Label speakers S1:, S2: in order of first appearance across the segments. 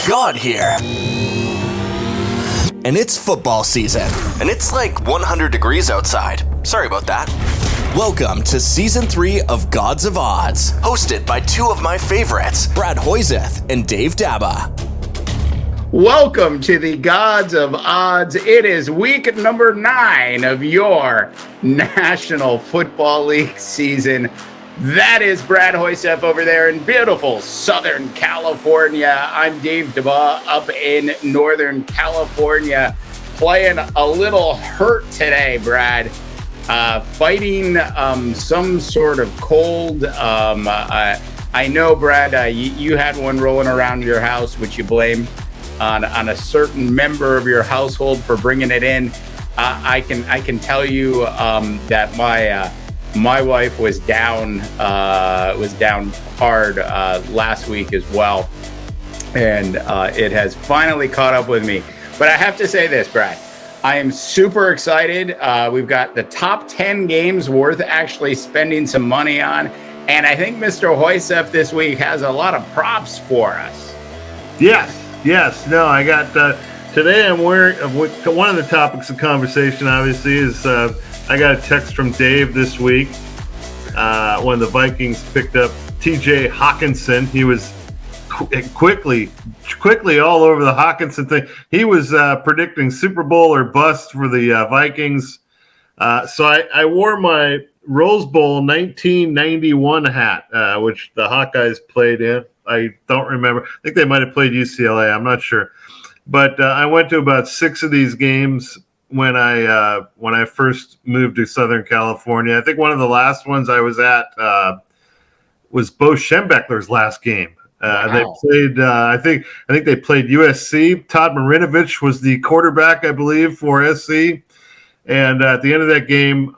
S1: God here. And it's football season. And it's like 100 degrees outside. Sorry about that. Welcome to Season 3 of Gods of Odds, hosted by two of my favorites, Brad Hoyseth and Dave Daba.
S2: Welcome to the Gods of Odds. It is week number 9 of your National Football League season. That is Brad Hoyseth over there in beautiful Southern California. I'm Dave Daba up in Northern California, playing a little hurt today, Brad. Fighting some sort of cold. I know, Brad, you had one rolling around your house, which you blame on a certain member of your household for bringing it in. I can tell you that my wife was down hard last week as well, and it has finally caught up with me. But I have to say this, Brad, I am super excited. We've got the top 10 games worth actually spending some money on, and I think Mr. Hoyseth this week has a lot of props for us.
S3: Yes. No, I got today. I'm wearing one of the topics of conversation. Obviously, is I got a text from Dave this week when the Vikings picked up T.J. Hawkinson. He was quickly all over the Hawkinson thing. He was predicting Super Bowl or bust for the Vikings. So I wore my Rose Bowl 1991 hat, which the Hawkeyes played in. I don't remember. I think they might have played UCLA. I'm not sure. But I went to about 6 of these games when I first moved to Southern California. I think one of the last ones I was at was Bo Schembechler's last game.
S2: Wow.
S3: They played. I think they played USC. Todd Marinovich was the quarterback, I believe, for SC. And at the end of that game,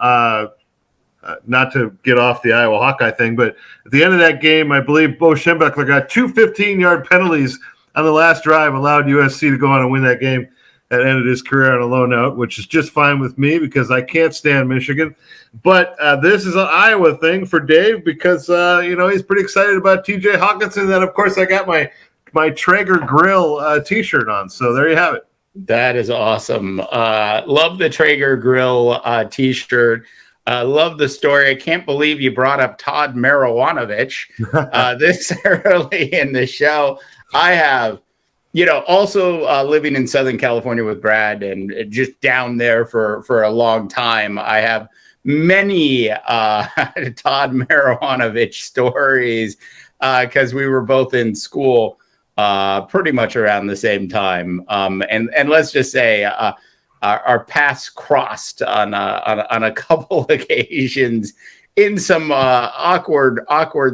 S3: not to get off the Iowa Hawkeye thing, but at the end of that game, I believe Bo Schembechler got 2 15-yard penalties on the last drive, allowed USC to go on and win that game. That ended his career on a low note, which is just fine with me because I can't stand Michigan. But this is an Iowa thing for Dave because, he's pretty excited about T.J. Hawkinson. And then, of course, I got my Traeger Grill T-shirt on. So there you have it.
S2: That is awesome. Love the Traeger Grill T-shirt. Love the story. I can't believe you brought up Todd Marinovich this early in the show. I have, also living in Southern California with Brad and just down there for a long time. I have many Todd Marinovich stories because we were both in school pretty much around the same time. And let's just say our paths crossed on a couple occasions in some awkward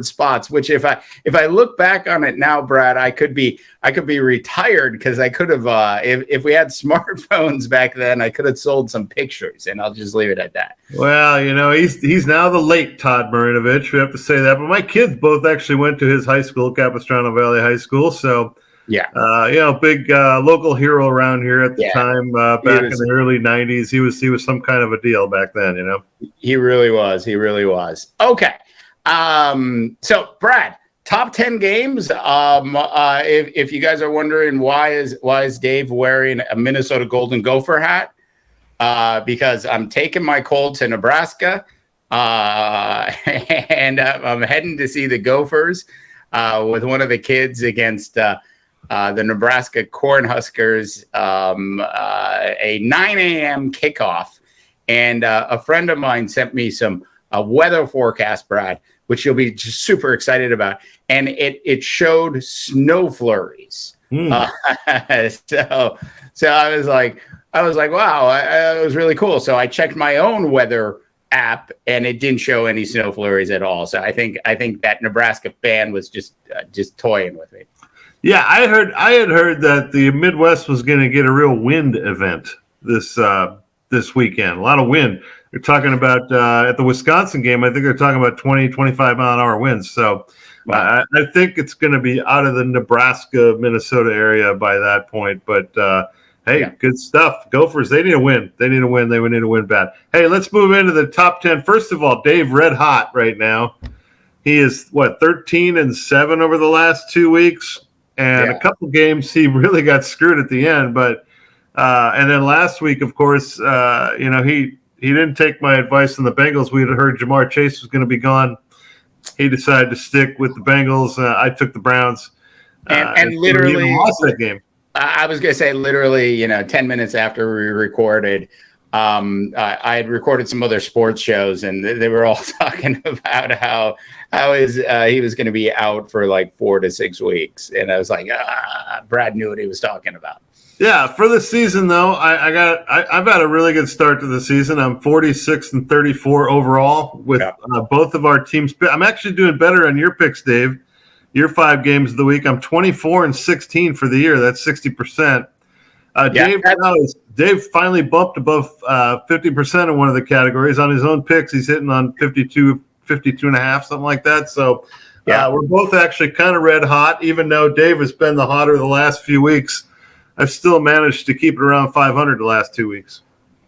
S2: spots, which if I look back on it now, Brad, I could be retired because I could have if we had smartphones back then, I could have sold some pictures, and I'll just leave it at that.
S3: Well, he's now the late Todd Marinovich. We have to say that, but my kids both actually went to his high school, Capistrano Valley High School, so. Yeah. Big local hero around here at the time, back in the early 90s. He was some kind of a deal back then,
S2: He really was. Okay. So, Brad, top 10 games. If you guys are wondering why is Dave wearing a Minnesota Golden Gopher hat? Because I'm taking my Colt to Nebraska, and I'm heading to see the Gophers with one of the kids against the Nebraska Cornhuskers, a 9 a.m. kickoff. And a friend of mine sent me some weather forecast, Brad, which you'll be just super excited about. And it showed snow flurries. So I was like, wow, it was really cool. So I checked my own weather app and it didn't show any snow flurries at all. So I think that Nebraska fan was just toying with me.
S3: Yeah, I had heard that the Midwest was going to get a real wind event this weekend. A lot of wind. They're talking about at the Wisconsin game, I think they're talking about 20, 25 mile an hour winds. So wow. I think it's going to be out of the Nebraska, Minnesota area by that point. But good stuff. Gophers, they need a win. They need a win bad. Hey, let's move into the top 10. First of all, Dave, red hot right now. He is 13-7 over the last 2 weeks. And a couple games he really got screwed at the end. But and then last week, of course, he didn't take my advice on the Bengals. We had heard Jamar Chase was going to be gone. He decided to stick with the Bengals. I took the Browns.
S2: And literally
S3: lost that game.
S2: I was going to say literally, 10 minutes after we recorded, I had recorded some other sports shows, and they were all talking about how he was going to be out for like 4 to 6 weeks. And I was like, Brad knew what he was talking about. Yeah,
S3: for the season though, I've had a really good start to the season. I'm 46-34 overall with both of our teams. I'm actually doing better on your picks, Dave. Your 5 games of the week. I'm 24-16 for the year. That's 60%. Dave finally bumped above 50% in one of the categories. On his own picks, he's hitting on 52 and a half, something like that. So we're both actually kind of red hot, even though Dave has been the hotter the last few weeks. I've still managed to keep it around 500 the last 2 weeks.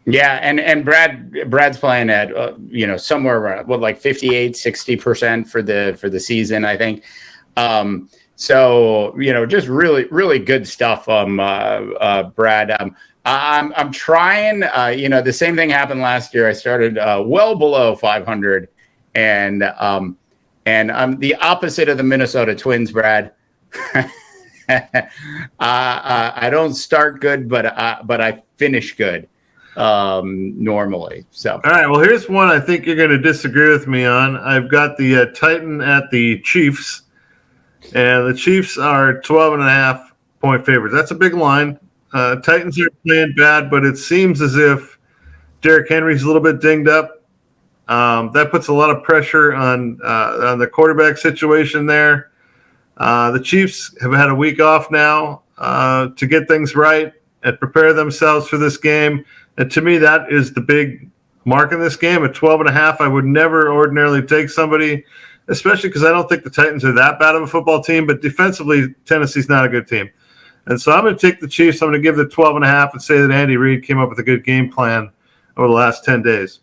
S2: Yeah, and Brad's playing at somewhere around like 58-60% for the season, I think. So just really, really good stuff, Brad. I'm trying. The same thing happened last year. I started well below 500, and I'm the opposite of the Minnesota Twins, Brad. I don't start good, but I finish good normally. So
S3: all right. Well, here's one I think you're going to disagree with me on. I've got the Titan at the Chiefs. And the Chiefs are 12.5 point favorites. That's a big line. Titans are playing bad, but it seems as if Derrick Henry's a little bit dinged up. That puts a lot of pressure on the quarterback situation there. The Chiefs have had a week off now to get things right and prepare themselves for this game. And to me, that is the big mark in this game. At 12.5, I would never ordinarily take somebody, especially because I don't think the Titans are that bad of a football team, but defensively, Tennessee's not a good team. And so I'm going to take the Chiefs. I'm going to give the 12.5 and say that Andy Reid came up with a good game plan over the last 10 days.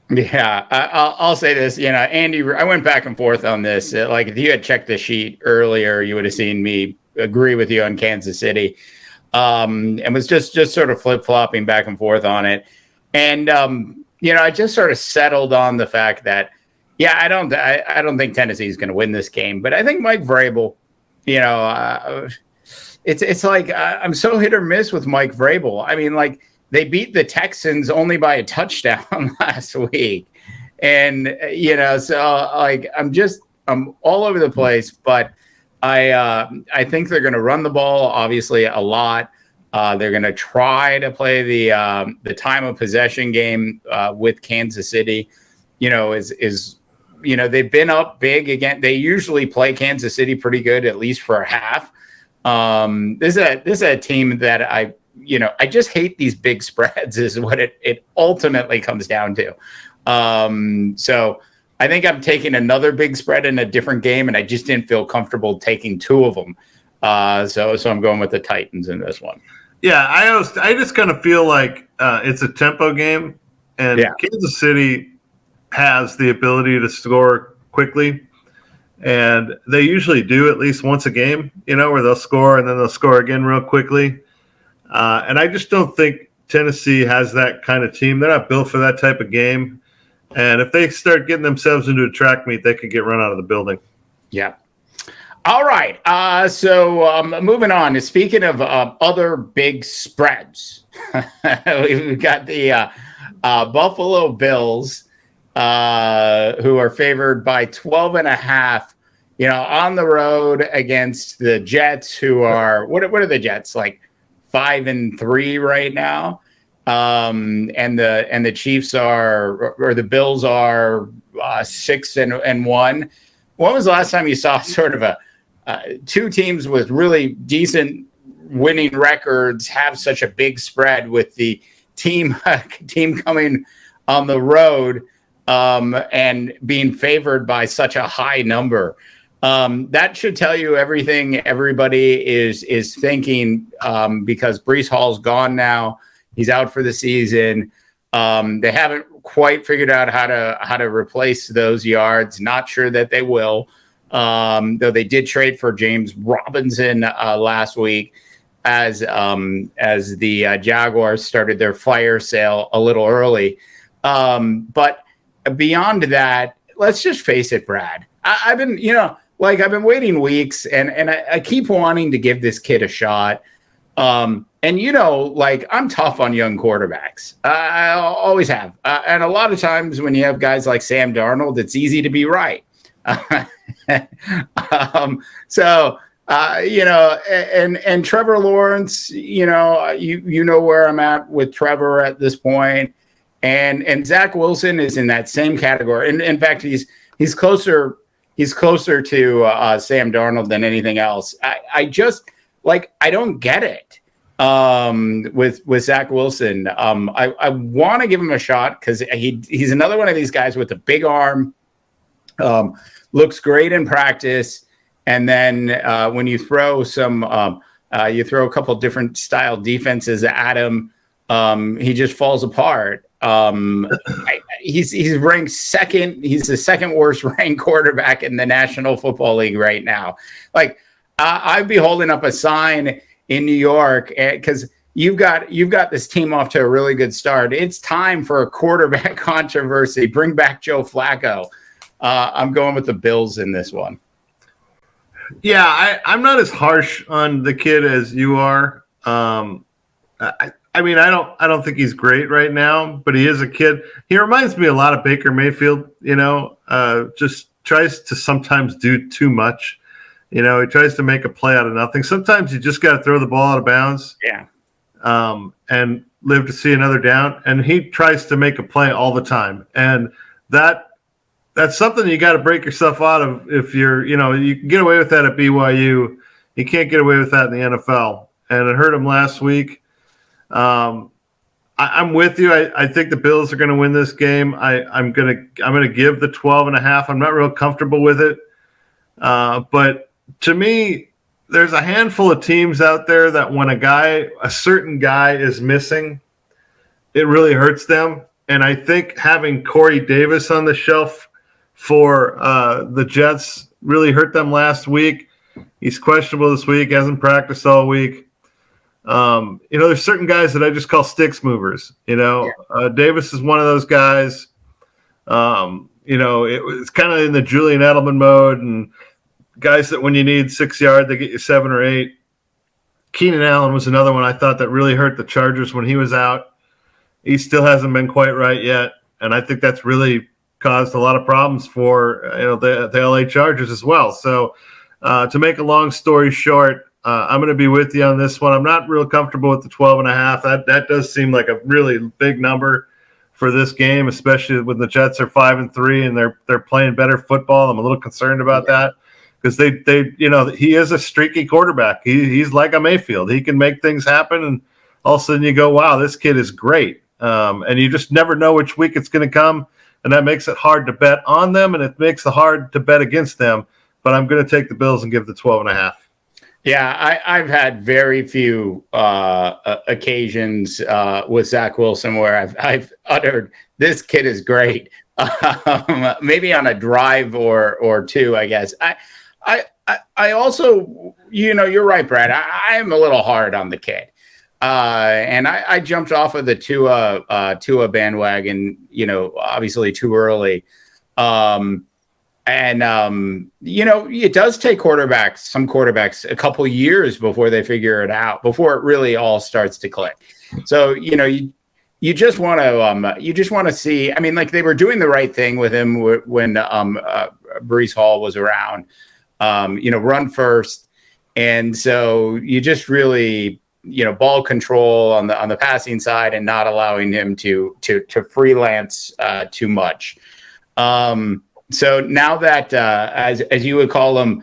S2: Yeah, I'll say this. Andy, I went back and forth on this. Like, if you had checked the sheet earlier, you would have seen me agree with you on Kansas City, and was just sort of flip-flopping back and forth on it. And, I just sort of settled on the fact that, I don't think Tennessee is going to win this game, but I think Mike Vrabel, it's like I'm so hit or miss with Mike Vrabel. I mean, like, they beat the Texans only by a touchdown last week, and so like I'm all over the place. But I think they're going to run the ball obviously a lot. They're going to try to play the time of possession game with Kansas City. They've been up big again. They usually play Kansas City pretty good, at least for a half. This is a team that I just hate these big spreads is what it ultimately comes down to. So I think I'm taking another big spread in a different game, and I just didn't feel comfortable taking 2 of them. So I'm going with the Titans in this one.
S3: Yeah, I just kind of feel like it's a tempo game, and Kansas City has the ability to score quickly, and they usually do at least once a game, where they'll score and then they'll score again real quickly. And I just don't think Tennessee has that kind of team. They're not built for that type of game. And if they start getting themselves into a track meet, they could get run out of the building.
S2: Yeah. All right. So moving on. Speaking of other big spreads, we've got the Buffalo Bills, who are favored by 12.5, on the road against the Jets, who are what are the Jets, like 5-3 right now, and the Chiefs or the Bills are 6-1. When was the last time you saw sort of a two teams with really decent winning records have such a big spread with the team coming on the road and being favored by such a high number? That should tell you everything everybody is thinking, because Breece Hall's gone now. He's out for the season. They haven't quite figured out how to replace those yards. Not sure that they will. though they did trade for James Robinson last week as the Jaguars started their fire sale a little early. But beyond that, let's just face it, Brad. I've been, I've been waiting weeks, and I keep wanting to give this kid a shot. And I'm tough on young quarterbacks. I always have. And a lot of times when you have guys like Sam Darnold, it's easy to be right. And Trevor Lawrence, you know where I'm at with Trevor at this point. And Zach Wilson is in that same category. And in fact, he's closer to Sam Darnold than anything else. I don't get it with Zach Wilson. I want to give him a shot because he's another one of these guys with a big arm, looks great in practice, and then when you throw you throw a couple different style defenses at him, he just falls apart. He's ranked second. He's the second worst ranked quarterback in the National Football League right now. I'd be holding up a sign in New York because you've got this team off to a really good start. It's time for a quarterback controversy. Bring back Joe Flacco. I'm going with the Bills in this one.
S3: Yeah, I'm not as harsh on the kid as you are. I don't think he's great right now, but he is a kid. He reminds me a lot of Baker Mayfield, just tries to sometimes do too much. He tries to make a play out of nothing. Sometimes you just got to throw the ball out of bounds.
S2: Yeah.
S3: And live to see another down. And he tries to make a play all the time. And that's something you got to break yourself out of if you're, you can get away with that at BYU. You can't get away with that in the NFL. And it hurt him last week. I'm with you. I think the Bills are going to win this game. I'm going to give the 12.5. I'm not real comfortable with it. But to me, there's a handful of teams out there that when a certain guy is missing, it really hurts them. And I think having Corey Davis on the shelf for the Jets really hurt them last week. He's questionable this week, hasn't practiced all week. There's certain guys that I just call sticks movers. Davis is one of those guys. It's kind of in the Julian Edelman mode, and guys that when you need 6 yards, they get you 7 or 8. Keenan Allen was another one I thought that really hurt the Chargers when he was out. He still hasn't been quite right yet, and I think that's really caused a lot of problems for the LA Chargers as well. So to make a long story short, I'm going to be with you on this one. I'm not real comfortable with the 12.5. That does seem like a really big number for this game, especially when the Jets are 5-3 and they're playing better football. I'm a little concerned about that because he is a streaky quarterback. He's like a Mayfield. He can make things happen, and all of a sudden you go, wow, this kid is great. And you just never know which week it's going to come, and that makes it hard to bet on them, and it makes it hard to bet against them. But I'm going to take the Bills and give the 12.5.
S2: Yeah, I've had very few occasions with Zach Wilson where I've uttered, "This kid is great." Maybe on a drive or two, I guess. I also, you're right, Brad. I am a little hard on the kid, and I jumped off of the Tua bandwagon. Obviously too early. It does take some quarterbacks a couple years before they figure it out, before it really all starts to click. So, you just want to see, they were doing the right thing with him when Breece Hall was around, run first. And so you just really, ball control on the passing side and not allowing him to freelance too much. So now that, as you would call them,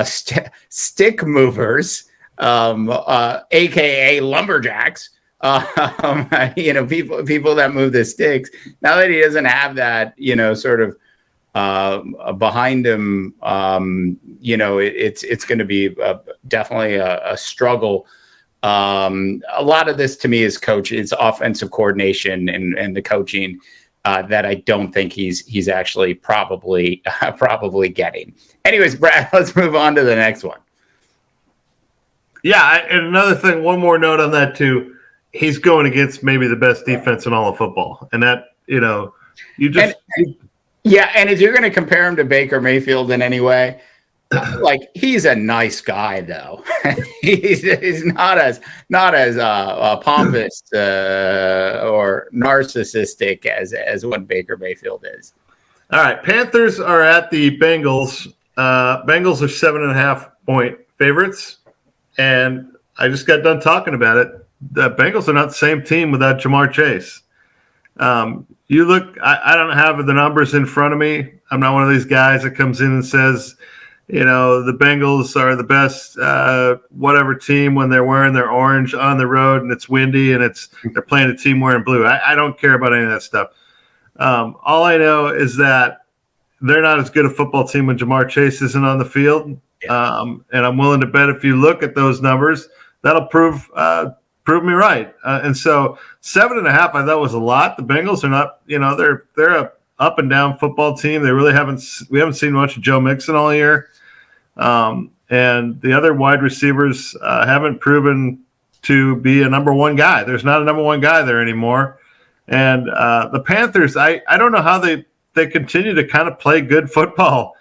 S2: stick movers, aka lumberjacks, people that move the sticks. Now that he doesn't have that, sort of behind him, it's going to be definitely a struggle. A lot of this to me is offensive coordination and the coaching. that I don't think he's actually probably getting. Anyways, Brad, let's move on to the next one.
S3: Yeah, and another thing, one more note on that too. He's going against maybe the best defense in all of football, and that and if
S2: you're going to compare him to Baker Mayfield in any way, like he's a nice guy though. he's not as pompous or narcissistic as what Baker Mayfield is.
S3: All right, Panthers are at the Bengals. Bengals are 7.5-point favorites, and I just got done talking about it. The Bengals are not the same team without Jamar Chase. You look, I don't have the numbers in front of me. I'm not one of these guys that comes in and says, the Bengals are the best whatever team when they're wearing their orange on the road and it's windy and they're playing a team wearing blue. I don't care about any of that stuff. All I know is that they're not as good a football team when Jamar Chase isn't on the field. Yeah. And I'm willing to bet if you look at those numbers, that'll prove me right. And so 7.5, I thought was a lot. The Bengals are not, they're a up and down football team. We haven't seen much of Joe Mixon all year. And the other wide receivers haven't proven to be a number one guy. There's not a number one guy there anymore. And the Panthers, I don't know how they continue to kind of play good football.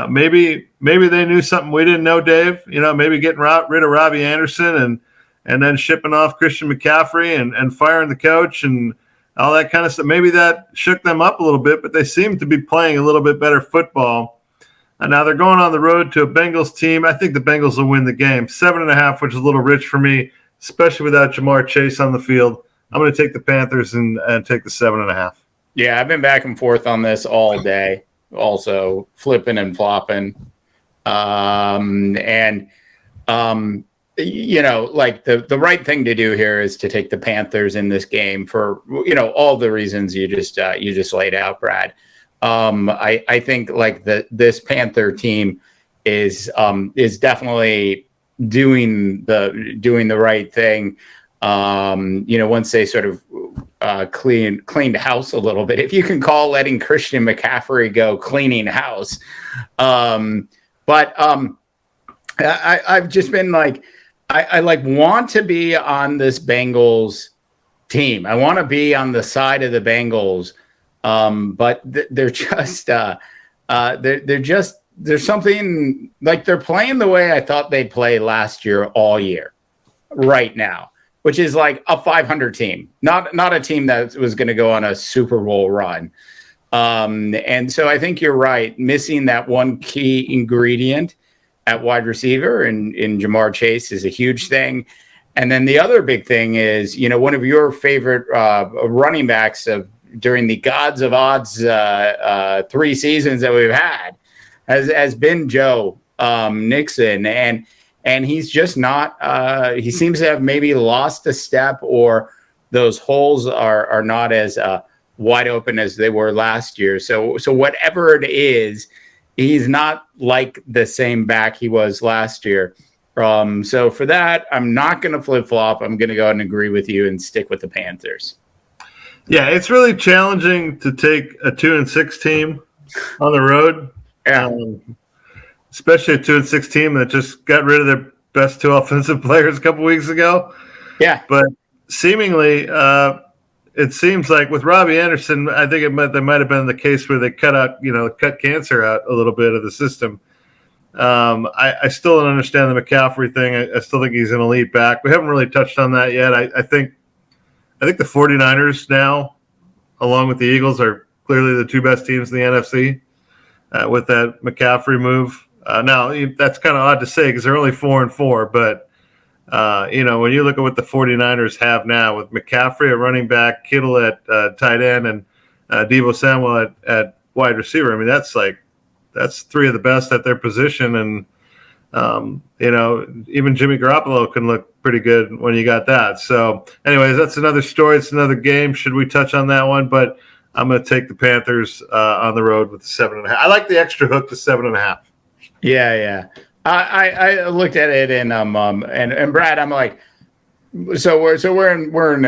S3: Maybe they knew something we didn't know, Dave. Maybe getting rid of Robbie Anderson and then shipping off Christian McCaffrey and firing the coach and all that kind of stuff. Maybe that shook them up a little bit, but they seem to be playing a little bit better football. And now they're going on the road to a Bengals team. I think the Bengals will win the game. 7.5, which is a little rich for me, especially without Jamar Chase on the field. I'm going to take the Panthers and take the 7.5.
S2: Yeah, I've been back and forth on this all day, also flipping and flopping. Like the right thing to do here is to take the Panthers in this game for, all the reasons you just laid out, Brad. I think like this Panther team is definitely doing the right thing. Once they sort of cleaned house a little bit, if you can call letting Christian McCaffrey go cleaning house. I've just been like, I want to be on this Bengals team. I want to be on the side of the Bengals. But they're just there's something like they're playing the way I thought they'd play last year all year right now, which is like a 500 team, not a team that was going to go on a Super Bowl run. And so I think you're right. Missing that one key ingredient at wide receiver in Jamar Chase is a huge thing. And then the other big thing is, one of your favorite running backs during the Gods of Odds 3 seasons that we've had has been Joe Mixon. And he's just not, he seems to have maybe lost a step, or those holes are not as wide open as they were last year. So whatever it is, he's not like the same back he was last year. So for that, I'm not going to flip-flop. I'm going to go ahead and agree with you and stick with the Panthers.
S3: Yeah, it's really challenging to take a 2-6 team on the road.
S2: Yeah.
S3: Especially a 2-6 team that just got rid of their best 2 offensive players a couple weeks ago.
S2: Yeah.
S3: But seemingly, it seems like with Robbie Anderson, I think that might have been the case where they cut cancer out a little bit of the system. I still don't understand the McCaffrey thing. I still think he's an elite back. We haven't really touched on that yet. I think the 49ers now, along with the Eagles, are clearly the 2 best teams in the NFC with that McCaffrey move. Now, that's kind of odd to say because they're only 4-4, but when you look at what the 49ers have now with McCaffrey at running back, Kittle at tight end, and Deebo Samuel at wide receiver, I mean, that's 3 of the best at their position. And, even Jimmy Garoppolo can look pretty good when you got that. So anyways, that's another story. It's another game. Should we touch on that one? But I'm going to take the Panthers on the road with the 7.5. I like the extra hook to 7.5.
S2: Yeah. I looked at it and Brad, I'm like, so we're in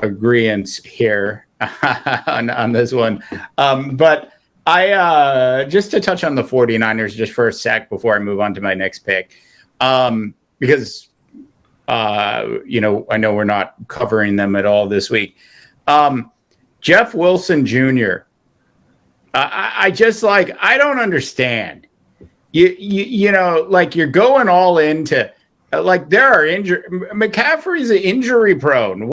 S2: agreement here. on this one. But I just to touch on the 49ers just for a sec before I move on to my next pick, because I know we're not covering them at all this week. Jeff Wilson Jr. I just I don't understand. You know, you're going all into there are injury. McCaffrey's injury prone.